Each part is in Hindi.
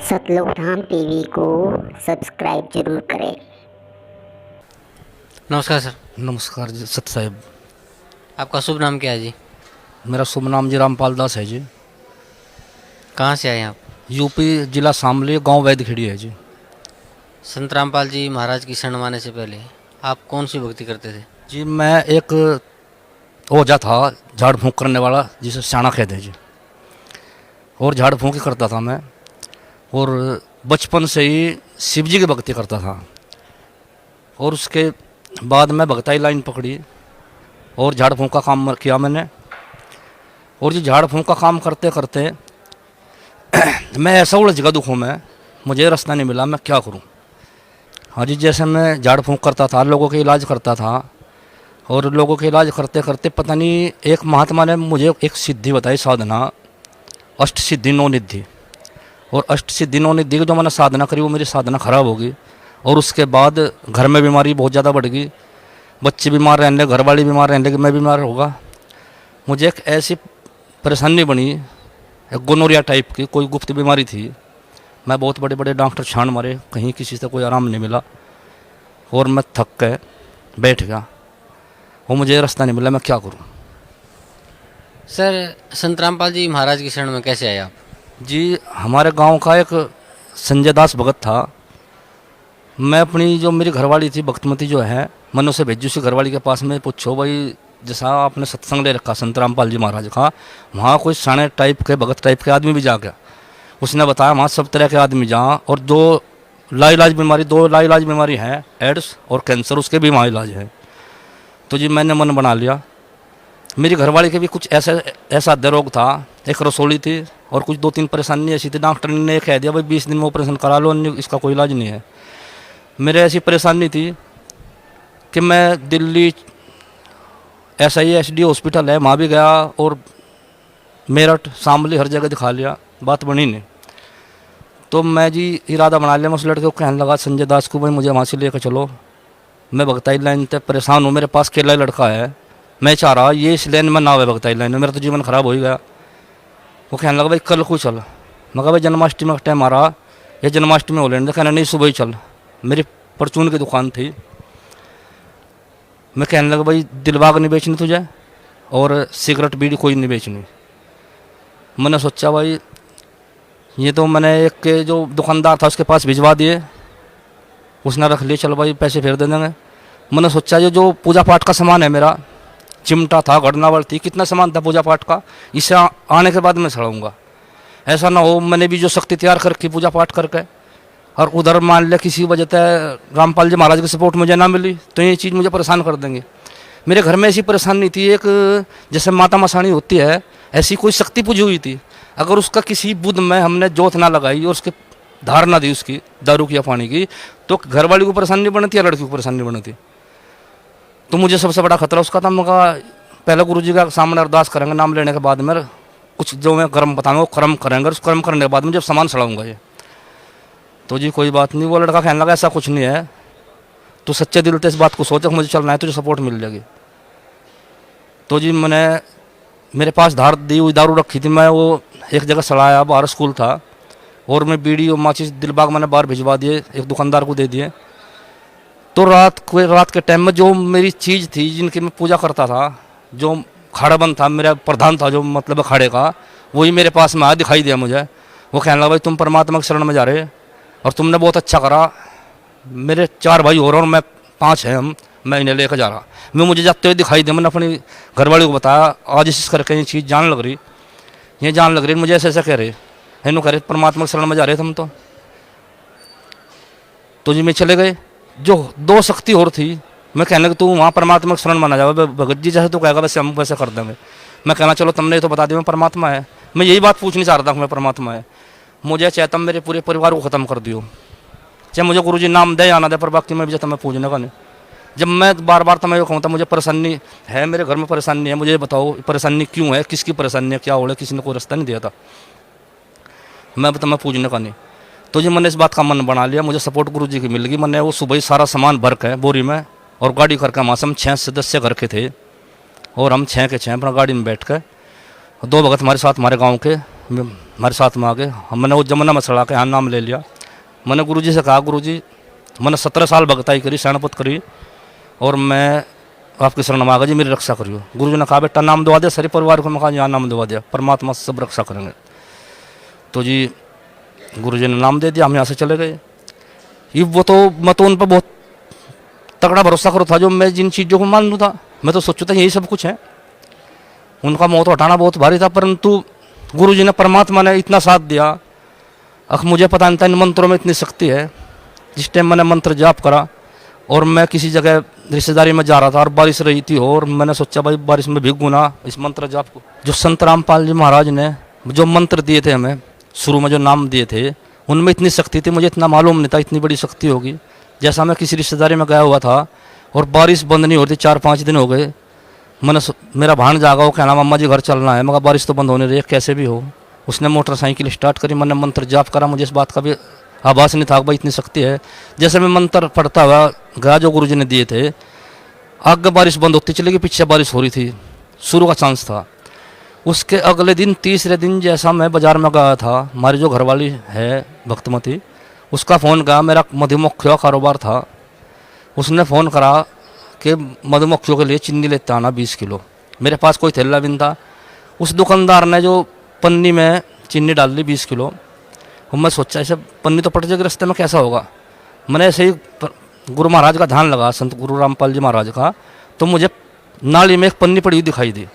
सतलुज धाम टीवी को सब्सक्राइब जरूर करें। नमस्कार सर। नमस्कार जी सत साहब। आपका शुभ नाम क्या है जी? मेरा शुभ नाम जी रामपाल दास है जी। कहाँ से आए हैं आप? यूपी जिला शामली गांव वैदखेड़ी है जी। संत रामपाल जी महाराज की शरण माने से पहले आप कौन सी भक्ति करते थे? जी मैं एक ओझा था झाड़ फूंक करने वाला जिसे शाना कहते हैं जी, और झाड़ फूंक ही करता था मैं। और बचपन से ही शिव जी की भक्ति करता था। और उसके बाद मैं भगताई लाइन पकड़ी और झाड़ फूंक का काम किया मैंने। और जी झाड़ फूंक का काम करते करते मैं ऐसा उलझ गया दुखों में, मुझे रास्ता नहीं मिला, मैं क्या करूं। हाँ जी, जैसे मैं झाड़ फूंक करता था, लोगों के इलाज करता था, और लोगों के इलाज करते करते पता नहीं एक महात्मा ने मुझे एक सिद्धि बताई, साधना, अष्ट सिद्धि नौ निधि। और अष्ट सिद्धि नौ निधि की जो मैंने साधना करी वो मेरी साधना खराब होगी। और उसके बाद घर में बीमारी बहुत ज़्यादा बढ़ गई, बच्चे बीमार रहने लगे, घर वाली बीमार रहने लगे, मैं बीमार होगा। मुझे एक ऐसी परेशानी बनी, एक गोनोरिया टाइप की कोई गुप्त बीमारी थी। मैं बहुत बड़े बड़े डॉक्टर छान मारे, कहीं किसी से कोई आराम नहीं मिला। और मैं थक के बैठ गया, वो मुझे रास्ता नहीं मिला, मैं क्या करूं। सर संत रामपाल जी महाराज की शरण में कैसे आए आप? जी हमारे गांव का एक संजय दास भगत था। मैं अपनी जो मेरी घरवाली थी भक्तमती जो है, मैंने उसे भेजी उसी घरवाली के पास में, पूछो भाई जैसा आपने सत्संग ले रखा संत रामपाल जी महाराज का, वहाँ कोई साणे टाइप के भगत टाइप के आदमी भी जा गया। उसने बताया वहाँ सब तरह के आदमी जहाँ, और दो लाइलाज बीमारी है, एड्स और कैंसर, उसके भी वहाँ इलाज है। तो जी मैंने मन बना लिया। मेरी घरवाली के भी कुछ ऐसा रोग था, एक रसोली थी और कुछ 2-3 परेशानी ऐसी थी। डॉक्टर ने कह दिया भाई 20 दिन में ऑपरेशन करा लो, इसका कोई इलाज नहीं है। मेरे ऐसी परेशानी थी कि मैं दिल्ली SISD हॉस्पिटल है वहाँ भी गया, और मेरठ शामली हर जगह दिखा लिया, बात बनी नहीं। तो मैं जी इरादा बना लिया, मैं उस लड़के को कहने लगा संजय दास को, भाई मुझे वहाँ से लेकर चलो, मैं भगताई लाइन तक परेशान हूँ, मेरे पास अकेला लड़का है, मैं चाह रहा ये इस लाइन में ना हो, भगताई लाइन में मेरा तो जीवन खराब हो ही गया। वो कहने लगा भाई कल को चल। मैं कहा भाई जन्माष्टमी का टाइम आ रहा, ये जन्माष्टमी हो लेने। कहना नहीं सुबह ही चल। मेरी परचून की दुकान थी। मैं कहने लगा भाई दिलबाग नहीं बेचनी तुझे, और सिगरेट बीड़ी कोई नहीं बेचनी। मैंने सोचा भाई ये तो मैंने एक जो दुकानदार था उसके पास भिजवा दिए, उसने रख लिए, चलो भाई पैसे फेर दे देंगे। मैंने सोचा ये जो पूजा पाठ का सामान है मेरा, चिमटा था, घड़नावल थी, कितना सामान था पूजा पाठ का, इसे आने के बाद मैं सड़ाऊँगा। ऐसा ना हो मैंने भी जो शक्ति तैयार करके पूजा पाठ करके, और उधर मान लिया किसी वजह से रामपाल जी महाराज की सपोर्ट मुझे ना मिली तो ये चीज़ मुझे परेशान कर देंगे। मेरे घर में ऐसी परेशानी थी, एक जैसे माता मसाणी होती है ऐसी कोई शक्ति पूजी हुई थी। अगर उसका किसी बुध में हमने जोत ना लगाई और उसके धार ना दी उसकी दारू की या पानी की, तो घर वाली को परेशानी बनती है, लड़की को परेशानी बनती। तो मुझे सबसे बड़ा खतरा उसका था। मैं कहा पहले गुरु जी का सामने अरदास करेंगे, नाम लेने के बाद में कुछ जो मैं कर्म बताऊंगा वो कर्म करेंगे, उस कर्म करने के बाद में जब सामान सड़ाऊंगा ये। तो जी कोई बात नहीं। वो लड़का कहने लगा ऐसा कुछ नहीं है, तो सच्चे दिल से इस बात को सोचा मुझे चलना है, तुझे सपोर्ट मिल जाएगी। तो जी मेरे पास धार दी हुई दारू रखी थी, मैं वो एक जगह सड़ाया, बाहर स्कूल था, और मैं बीड़ी और माचिस दिलबाग मैंने बाहर भिजवा दिए, एक दुकानदार को दे दिए। तो रात के टाइम में जो मेरी चीज़ थी जिनकी मैं पूजा करता था, जो खाड़ाबंद था, मेरा प्रधान था जो मतलब खाड़े का, वही मेरे पास में आया, दिखाई दिया मुझे। वो कहने लगा भाई तुम परमात्मा की शरण में जा रहे और तुमने बहुत अच्छा करा। मेरे 4 भाई हो रहे और मैं 5 हैं, मैं इन्हें लेकर जा रहा। मैं मुझे जाते हुए दिखाई दिया, मैंने अपनी घरवाली को बताया आज इस करके ये चीज़ जान लग रही, ये जान लग रही, मुझे ऐसे ऐसा कह रहे हैं, कह रहे परमात्मा की शरण में जा रहे तुम तो जी मैं चले गए। जो 2 शक्ति और थी, मैं कहने लगा तू वहाँ परमात्मा की शरण में ना जाओ, भगत जी जैसे तो कहेगा वैसे हम वैसे कर देंगे। मैं कहना चलो तुमने तो बता दिया मैं परमात्मा है, मैं यही बात पूछनी चाह रहा था मैं परमात्मा है। मुझे चाहे तुम मेरे पूरे परिवार को ख़त्म कर दियो, चाहे मुझे गुरुजी नाम दे या ना दे, पर बाकी मैं भी तुम्हें पूजने का नहीं। जब मैं बार बार तुम्हें कहूँ था मुझे परेशानी है, मेरे घर में परेशानी है, मुझे बताओ परेशानी क्यों है, किसकी परेशानी है, क्या हो रहा है, किसी ने कोई रास्ता नहीं दिया था, मैं तुम्हें पूजने का नहीं। तो जी मैंने इस बात का मन बना लिया, मुझे सपोर्ट गुरु जी की मिल गई। मैंने वो सुबह ही सारा सामान भर के बोरी में और गाड़ी करके वहाँ से हम 6 सदस्य घर के थे, और हम 6 के 6 अपना गाड़ी में बैठ के, 2 भगत हमारे साथ हमारे गाँव के हमारे साथ में आ गए। मैंने वो जमुना में सड़ा के यहाँ नाम ले लिया। मैंने गुरुजी से कहा, गुरुजी मैंने 17 साल भगताई करी, शरणपत करी, और मैं आपकी शरण में आ गया जी, मेरी रक्षा करियो। गुरुजी ने कहा, बेटा नाम दवा दिया सारे परिवार को। मैं कहा, यहाँ नाम दवा दिया, परमात्मा सब रक्षा करेंगे। तो जी गुरुजी ने नाम दे दिया, हम यहाँ से चले गए। ये वो तो मैं तो उन पर बहुत तगड़ा भरोसा करो था, जो मैं जिन चीज़ों को मान लूँ था। मैं तो सोचता था यही सब कुछ है। उनका मोह तो हटाना बहुत भारी था, परंतु गुरुजी ने, परमात्मा ने इतना साथ दिया। अब मुझे पता नहीं था इन मंत्रों में इतनी शक्ति है। जिस टाइम मैंने मंत्र जाप करा और मैं किसी जगह रिश्तेदारी में जा रहा था और बारिश रही थी, और मैंने सोचा भाई बारिश में भीगूँ ना, इस मंत्र जाप को। जो संत रामपाल जी महाराज ने जो मंत्र दिए थे हमें, शुरू में जो नाम दिए थे, उनमें इतनी शक्ति थी, मुझे इतना मालूम नहीं था इतनी बड़ी शक्ति होगी। जैसा मैं किसी रिश्तेदारी में गया हुआ था और बारिश बंद नहीं होती, 4-5 दिन हो गए। मेरा भाण जागा, वो कहना मम्मा जी घर चलना है। मगर बारिश तो बंद होने रही है, कैसे भी हो। उसने मोटरसाइकिल स्टार्ट करी, मैंने मंत्र जाप करा। मुझे इस बात का भी आभास नहीं था भाई इतनी शक्ति है। जैसे मैं मंत्र पढ़ता हुआ गया जो गुरुजी ने दिए थे, आगे बारिश बंद होती चली गई, पीछे बारिश हो रही थी, शुरू का चांस था। उसके अगले दिन, तीसरे दिन, जैसा मैं बाजार में गया था, हमारी जो घरवाली है भक्तमती, उसका फ़ोन गया। मेरा मधुमक्खियों का कारोबार था। उसने फ़ोन करा कि मधुमक्खियों के लिए चीनी लेते आना 20 किलो। मेरे पास कोई थैला भी नहीं था। उस दुकानदार ने जो पन्नी में चीनी डाल ली 20 किलो, और मैं सोचा ऐसे पन्नी तो पट जाएगी रास्ते में, कैसा होगा। मैंने ऐसे ही गुरु महाराज का ध्यान लगा, संत गुरु रामपाल जी महाराज का, तो मुझे नाली में एक पन्नी पड़ी हुई दिखाई दी।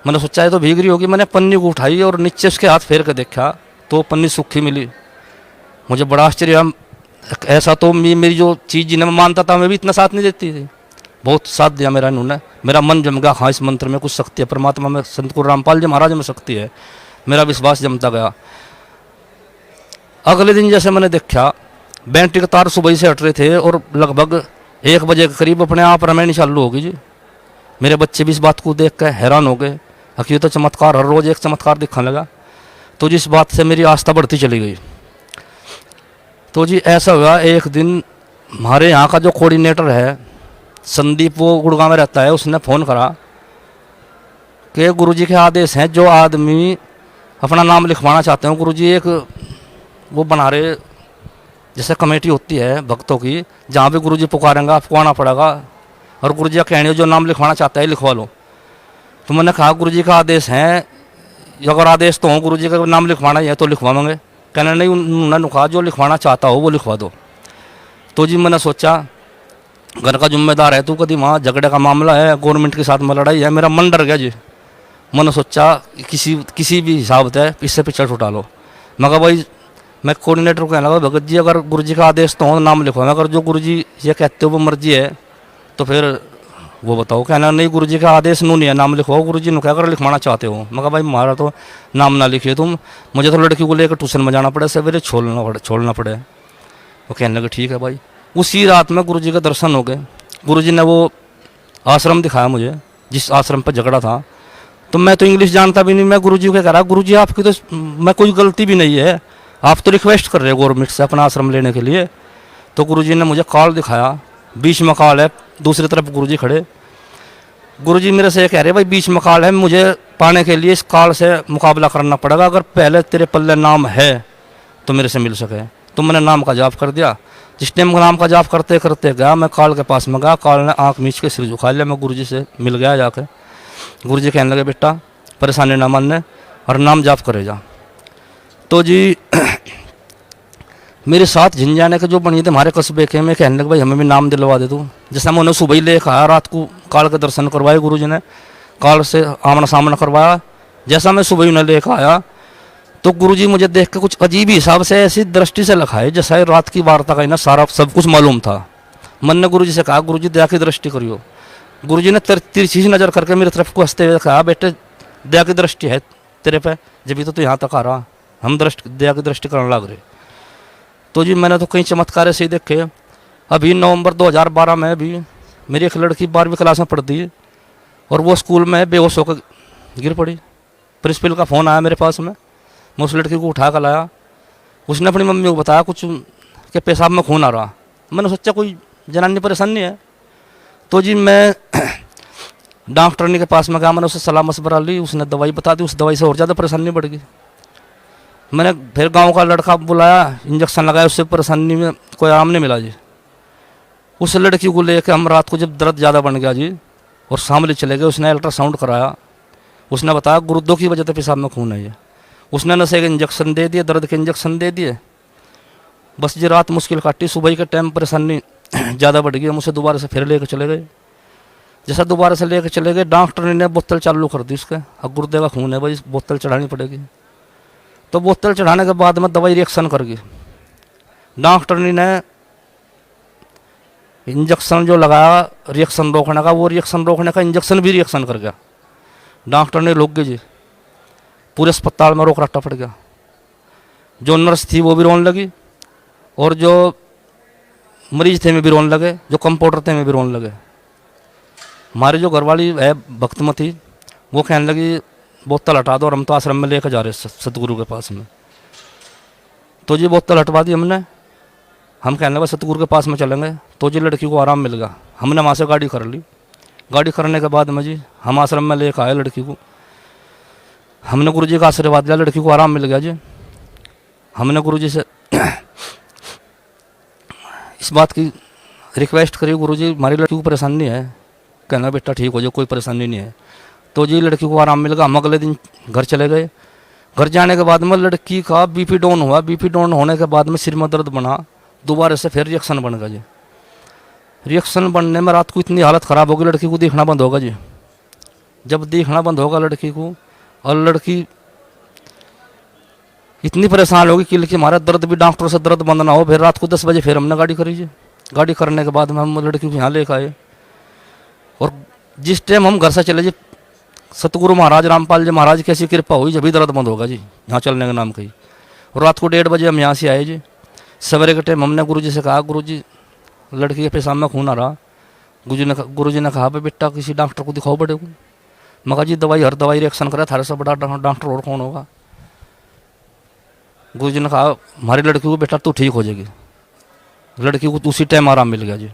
मैंने सोचा है तो भीग रही होगी। मैंने पन्नी को उठाई और नीचे उसके हाथ फेर कर देखा तो पन्नी सूखी मिली। मुझे बड़ा आश्चर्य हुआ। ऐसा तो मेरी जो चीज़ जिन्हें मैं मानता था, मैं भी इतना साथ नहीं देती थी। बहुत साथ दिया मेरा इन्होंने। मेरा मन जम गया, हाँ इस मंत्र में कुछ शक्ति है, परमात्मा में, संत गुरु रामपाल जी महाराज में शक्ति है। मेरा विश्वास जमता गया। अगले दिन जैसे मैंने देखा, बैटरी के तार सुबह से हट रहे थे और लगभग 1 बजे के करीब अपने आप रमैनी चालू होगी जी। मेरे बच्चे भी इस बात को देख कर हैरान हो गए। हकीकत तो चमत्कार, हर रोज़ एक चमत्कार दिखने लगा। तो जिस बात से मेरी आस्था बढ़ती चली गई। तो जी ऐसा हुआ, एक दिन हमारे यहाँ का जो कोऑर्डिनेटर है संदीप, वो गुड़गांव में रहता है, उसने फ़ोन करा कि गुरुजी के आदेश हैं, जो आदमी अपना नाम लिखवाना चाहते हैं, गुरुजी एक वो बना रहे, जैसे कमेटी होती है भक्तों की, जहाँ भी गुरुजी पुकारेंगे आपको आना पड़ेगा, और गुरुजी का कहने जो नाम लिखवाना चाहता है लिखवा लो। तो मैंने कहा गुरुजी का आदेश है, अगर आदेश तो हो गुरुजी का नाम लिखवाना है तो लिखवाएंगे। कहना नहीं, उन्होंने कहा जो लिखवाना चाहता हो वो लिखवा दो। तो जी मैंने सोचा घर का जिम्मेदार है तू, कभी वहाँ झगड़े का मामला है, गवर्नमेंट के साथ में लड़ाई है, मेरा मन डर गया जी। मैंने सोचा किसी भी हिसाब से इससे पिछड़ छुटा लो। मगर भाई मैं कोऑर्डिनेटर को कहने लगा, भगत जी अगर गुरुजी का आदेश तो हो नाम लिखवाएंगे, अगर जो गुरुजी ये कहते हो वो मर्जी है तो फिर वो बताओ। कहना नहीं गुरुजी का आदेश नू नहीं है, नाम लिखवाओ। गुरुजी ने कहा अगर लिखवाना चाहते हो। मगर भाई हमारा तो नाम ना लिखिए तुम, मुझे तो लड़की को लेकर ट्यूशन में जाना पड़े, सवेरे छोड़ना पड़े। वो कहने लगे ठीक है भाई। उसी रात में गुरुजी का दर्शन हो गए। गुरुजी ने वो आश्रम दिखाया मुझे जिस आश्रम पर झगड़ा था। तो मैं तो इंग्लिश जानता भी नहीं, मैं गुरुजी को कह रहा गुरुजी आपकी तो मैं कोई गलती भी नहीं है, आप तो रिक्वेस्ट कर रहे हो गवर्नमेंट से अपना आश्रम लेने के लिए। तो गुरुजी ने मुझे कॉल दिखाया, बीच में कॉल है, दूसरी तरफ गुरुजी खड़े। गुरुजी मेरे से कह रहे भाई बीच में कॉल है, मुझे पाने के लिए इस कॉल से मुकाबला करना पड़ेगा, अगर पहले तेरे पल्ले नाम है तो मेरे से मिल सके। तो मैंने नाम का जाप कर दिया। जिस टाइम नाम का जाप करते करते गया, मैं कॉल के पास में गया, कॉल ने आँख मीच के सिर झुका लिया। मैं गुरुजी से मिल गया जाके। गुरुजी कहने लगे बेटा परेशानी ना मानने और नाम जाप करे जा। तो जी मेरे साथ झिंझाने के जो बनी थे हमारे कस्बे के, मैं कहने लगे भाई हमें भी नाम दिलवा दे तू। जैसे मैं उन्हें सुबह ही लेकर आया, रात को काल के दर्शन करवाए गुरुजी ने, काल से आमना सामना करवाया। जैसा मैं सुबह ही उन्हें लेकर आया तो गुरुजी मुझे देख के कुछ अजीब हिसाब से ऐसी दृष्टि से लखाए जैसा रात की वार्ता का ना सारा सब कुछ मालूम था। मन ने गुरुजी से कहा गुरुजी दया की दृष्टि करियो। गुरुजी ने तिरछी नज़र करके मेरी तरफ को हंसते हुए कहा बेटे दया की दृष्टि है तेरे पे, जब तो यहाँ तक आ रहा, हम दया की दृष्टि करने लग रहे। तो जी मैंने तो कई चमत्कार ऐसे ही देखे। अभी नवंबर 2012 में भी मेरी एक लड़की 12वीं क्लास में पढ़ती है और वो स्कूल में बेहोश होकर गिर पड़ी। प्रिंसिपल का फ़ोन आया मेरे पास में, मैं उस लड़की को उठा कर लाया। उसने अपनी मम्मी को बताया कुछ कि पेशाब में खून आ रहा। मैंने सोचा कोई जनानी परेशानी है। तो जी मैं डॉक्टरनी के पास में गया, मैंने उससे सलाह मशवरा ली, उसने दवाई बता दी। उस दवाई से और ज़्यादा परेशानी बढ़ गई। मैंने फिर गांव का लड़का बुलाया, इंजेक्शन लगाया, उससे परेशानी में कोई आराम नहीं मिला जी। उस लड़की को लेकर हम रात को जब दर्द ज़्यादा बन गया जी और शामली चले गए, उसने अल्ट्रासाउंड कराया, उसने बताया गुर्दों की वजह से पेशाब में खून है ये। उसने नशे के इंजेक्शन दे दिए, दर्द के इंजेक्शन दे दिए, बस जी रात मुश्किल काटी। सुबह के टाइम परेशानी ज़्यादा बढ़ गई, हम उसे दोबारा से फिर लेकर चले गए। जैसा दोबारा से लेकर चले गए, डॉक्टर ने बोतल चालू कर दी उसके, अब गुर्दे का खून है भाई, बोतल चढ़ानी पड़ेगी। तो बोतल चढ़ाने के बाद में दवाई रिएक्शन कर गई। डॉक्टर ने इंजेक्शन जो लगाया रिएक्शन रोकने का, वो रिएक्शन रोकने का इंजेक्शन भी रिएक्शन कर गया। डॉक्टर ने रोक गई जी, पूरे अस्पताल में रोक रट्टा पड़ गया। जो नर्स थी वो भी रोने लगी और जो मरीज थे में भी रोने लगे, जो कंपाउंडर थे में भी रोने लगे। हमारी जो घरवाली है भक्तमती, वो कहने लगी बोतल हटा दो और हम तो आश्रम में लेकर जा रहे सतगुरु के पास में। तो जी बोतल हटवा दी हमने, हम कहने लगे सतगुरु के पास में चलेंगे। तो जी लड़की को आराम मिल गया, हमने वहाँ से गाड़ी कर ली। गाड़ी करने के बाद में जी हम आश्रम में लेकर आए लड़की को, हमने गुरु जी का आशीर्वाद लिया, लड़की को आराम मिल गया जी। हमने गुरु जी से इस बात की रिक्वेस्ट करी, गुरु जी हमारी लड़की को परेशानी है, कहना बेटा ठीक हो जाए, कोई परेशानी नहीं है। तो जी लड़की को आराम मिल गया। हम अगले दिन घर चले गए। घर जाने के बाद में लड़की का बीपी डाउन हुआ। बीपी डाउन होने के बाद में सिर में दर्द बना, दोबारा से फिर रिएक्शन बन गया जी। रिएक्शन बनने में रात को इतनी हालत ख़राब होगी, लड़की को दिखना बंद होगा जी। जब दिखना बंद होगा लड़की को, और लड़की इतनी परेशान होगी कि हमारा दर्द भी डॉक्टर से दर्द बंद ना हो। फिर रात को 10 बजे फिर हमने गाड़ी करी जी। गाड़ी करने के बाद में हम लड़की को यहाँ लेकर आए और जिस टाइम हम घर से चले जी, सतगुरु महाराज रामपाल जी महाराज की ऐसी कृपा हुई, जब भी दर्द बंद होगा जी यहाँ चलने के नाम कही। और रात को 1:30 बजे हम यहाँ से आए जी। सवेरे के टाइम हमने गुरु जी से कहा, गुरु जी लड़की के पेशाब में खून आ रहा। गुरु जी ने कहा भाई बेटा किसी डॉक्टर को दिखाओ बड़े को। मैं कहा जी दवाई हर दवाई रिएक्शन करे, थारे से बड़ा डॉक्टर और कौन होगा। गुरु जी ने कहा हमारी लड़की को बेटा तू ठीक हो जाएगी। लड़की को उसी टाइम आराम मिल गया जी।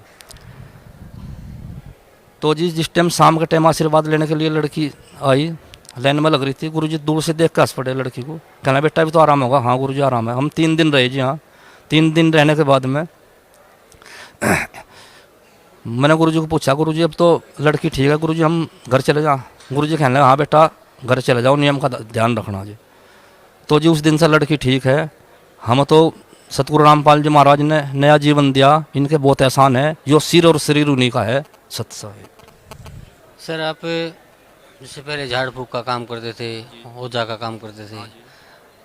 तो जी जिस टाइम शाम के टाइम आशीर्वाद लेने के लिए लड़की आई, लाइन में लग रही थी, गुरु जी दूर से देख कर हंस पड़े लड़की को, कहना बेटा अभी तो आराम होगा। हाँ गुरु जी आराम है। हम 3 दिन रहे जी हाँ। 3 दिन रहने के बाद में मैंने गुरु जी को पूछा, गुरु जी अब तो लड़की ठीक है, गुरु जी हम घर चले जाओ। गुरु जी कहने लगे हाँ बेटा घर चले जाओ, नियम का ध्यान रखना जी। तो जी उस दिन से लड़की ठीक है। हम तो सतगुरु रामपाल जी महाराज ने नया जीवन दिया, इनके बहुत एहसान है, जो सिर और शरीर उन्हीं का है। सत्संग। सर आप इससे पहले झाड़ फूक का काम करते थे, ओझा का काम करते थे,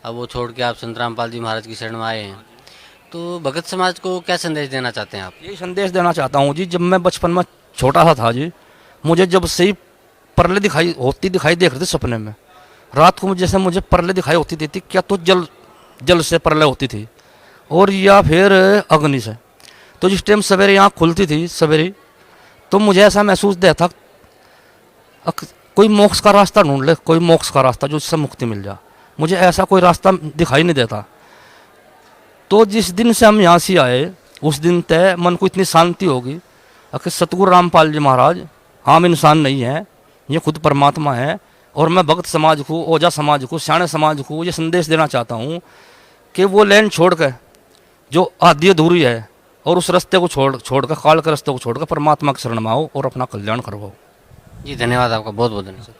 अब वो छोड़ के आप संत रामपाल जी महाराज की शरण में आए हैं, तो भगत समाज को क्या संदेश देना चाहते हैं आप? यही संदेश देना चाहता हूँ जी। जब मैं बचपन में छोटा सा था जी, मुझे जब से ही परले दिखाई देख रहे थे सपने में। रात को जैसे मुझे परले दिखाई होती थी, क्या तो जल से परले होती थी और या फिर अग्नि से। तो जिस टाइम सवेरे आँख खुलती थी सवेरे, तो मुझे ऐसा महसूस देता कोई मोक्ष का रास्ता ढूंढ ले, कोई मोक्ष का रास्ता जो जिससे मुक्ति मिल जा। मुझे ऐसा कोई रास्ता दिखाई नहीं देता। तो जिस दिन से हम यहाँ से आए उस दिन तय मन को इतनी शांति होगी कि सतगुरु रामपाल जी महाराज आम इंसान नहीं है, ये खुद परमात्मा है। और मैं भक्त समाज को, ओझा समाज को, सियाणे समाज को ये संदेश देना चाहता हूँ कि वो लाइन छोड़ कर जो आधी अधूरी है और उस रास्ते को छोड़कर काल के रास्ते को छोड़कर परमात्मा की शरण में आओ और अपना कल्याण करवाओ। जी धन्यवाद आपका, बहुत बहुत धन्यवाद।